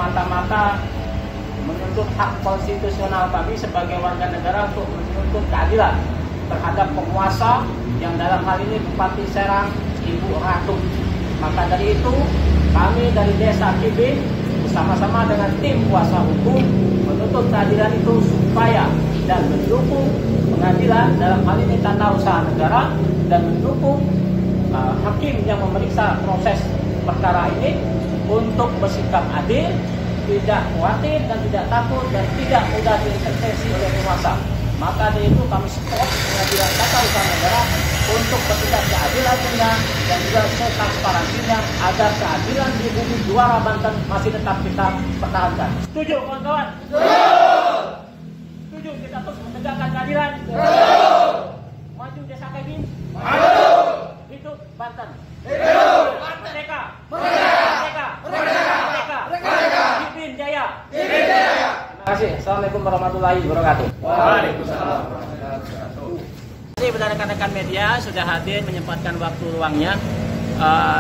semata-mata menuntut hak konstitusional kami sebagai warga negara untuk menuntut keadilan terhadap penguasa yang dalam hal ini Bupati Serang Ibu Ratu. Maka dari itu kami dari Desa Kibin bersama-sama dengan tim kuasa hukum menuntut keadilan itu supaya dan mendukung pengadilan dalam hal ini tata usaha negara dan mendukung hakim yang memeriksa proses perkara ini untuk bersikap adil, tidak khawatir dan tidak takut dan tidak mudah diintervensi oleh penguasa. Maka dari itu kami support pengadilan tata usaha negara untuk bertindak keadilannya dan juga transparansinya agar keadilan di bumi Juara Banten masih tetap kita pertahankan. Setuju kawan-kawan? Setuju kita terus menegakkan keadilan? Maju Desa Kibin? Maju! Hidup Banten! Hidup! Merdeka! Merdeka! Merdeka! Merdeka! Merdeka! Kibin Jaya! Kibin Jaya! Terima kasih. Assalamualaikum warahmatullahi wabarakatuh. Waalaikumsalam. Terima kasih kepada rekan-rekan media sudah hadir menyempatkan waktu luangnya.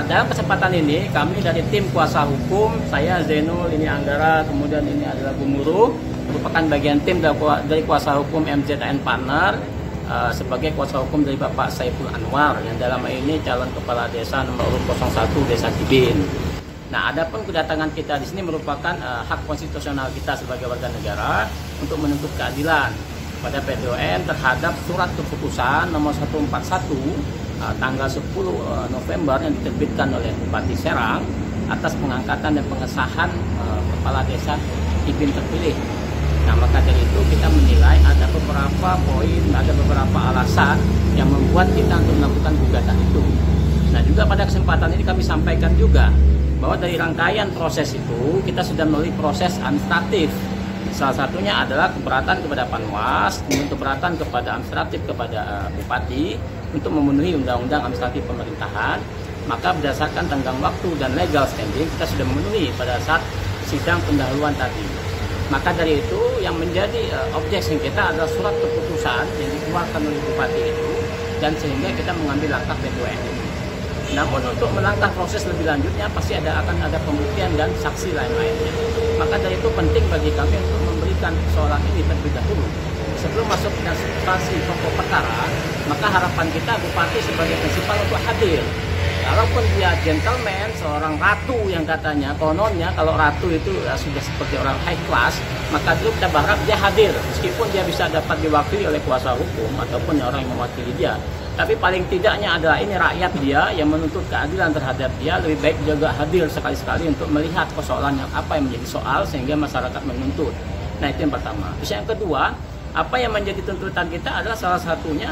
Dalam kesempatan ini kami dari tim kuasa hukum, saya Zainul, ini Anggara, kemudian ini adalah Gumuru, merupakan bagian tim dari kuasa hukum MZN Partner sebagai kuasa hukum dari Bapak Saiful Anwar yang dalam ini calon kepala desa nomor urut 01 Desa Kibin. Nah, adapun kedatangan kita di sini merupakan hak konstitusional kita sebagai warga negara untuk menuntut keadilan pada PTON terhadap surat keputusan nomor 141 tanggal 10 November yang diterbitkan oleh Bupati Serang atas pengangkatan dan pengesahan kepala desa Kibin terpilih. Nah, maka dari itu kita menilai ada beberapa poin, ada beberapa alasan yang membuat kita untuk melakukan gugatan itu. Nah, juga pada kesempatan ini kami sampaikan juga bahwa dari rangkaian proses itu kita sudah melalui proses administratif. Salah satunya adalah keberatan kepada Panwas, kemudian keberatan kepada administratif kepada Bupati untuk memenuhi undang-undang administratif pemerintahan. Maka berdasarkan tenggang waktu dan legal standing kita sudah memenuhi pada saat sidang pendahuluan tadi. Maka dari itu yang menjadi objek sengketa adalah surat keputusan yang dikeluarkan oleh Bupati itu, dan sehingga kita mengambil langkah PTON. Namun untuk melangkah proses lebih lanjutnya pasti akan ada pembuktian dan saksi lain-lainnya. Maka dari itu penting bagi kami untuk memberikan persoalan ini terlebih dahulu. Sebelum masuk ke substansi pokok perkara, maka harapan kita Bupati sebagai prinsipal untuk hadir. Walaupun dia gentleman, seorang ratu yang katanya, kononnya kalau ratu itu sudah seperti orang high class, maka dulu kita berharap dia hadir. Meskipun dia bisa dapat diwakili oleh kuasa hukum ataupun orang yang mewakili dia. Tapi paling tidaknya adalah ini rakyat dia yang menuntut keadilan terhadap dia, lebih baik juga hadir sekali-sekali untuk melihat persoalan yang apa yang menjadi soal sehingga masyarakat menuntut. Nah, itu yang pertama. Terus yang kedua, apa yang menjadi tuntutan kita adalah salah satunya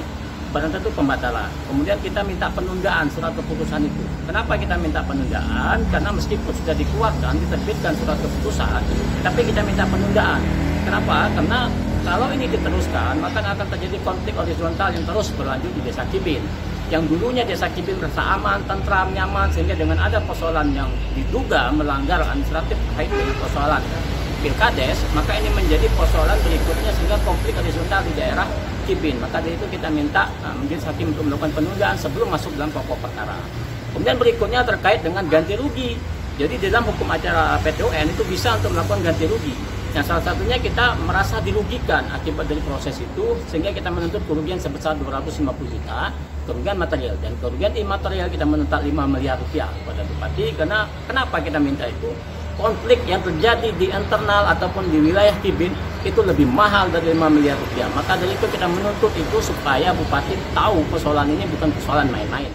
barang tentu pembatalan. Kemudian kita minta penundaan surat keputusan itu. Kenapa kita minta penundaan? Karena meskipun sudah dikeluarkan, diterbitkan surat keputusan, tapi kita minta penundaan. Kenapa? Karena kalau ini diteruskan, maka akan terjadi konflik horizontal yang terus berlanjut di Desa Kibin. Yang dulunya Desa Kibin merasa aman, tentram, nyaman, sehingga dengan ada persoalan yang diduga melanggar administratif terkait dengan persoalan Pilkades, maka ini menjadi persoalan berikutnya sehingga konflik horizontal di daerah Kibin. Maka dari itu kita minta majelis hakim untuk melakukan penundaan sebelum masuk dalam pokok perkara. Kemudian berikutnya terkait dengan ganti rugi. Jadi dalam hukum acara PTON itu bisa untuk melakukan ganti rugi. Nah, salah satunya kita merasa dirugikan akibat dari proses itu, sehingga kita menuntut kerugian sebesar 250 juta, kerugian material. Dan kerugian imaterial kita menuntut 5 miliar rupiah kepada Bupati. Karena kenapa kita minta itu? Konflik yang terjadi di internal ataupun di wilayah Kibin itu lebih mahal dari 5 miliar rupiah. Maka dari itu kita menuntut itu supaya Bupati tahu persoalan ini bukan persoalan main-main.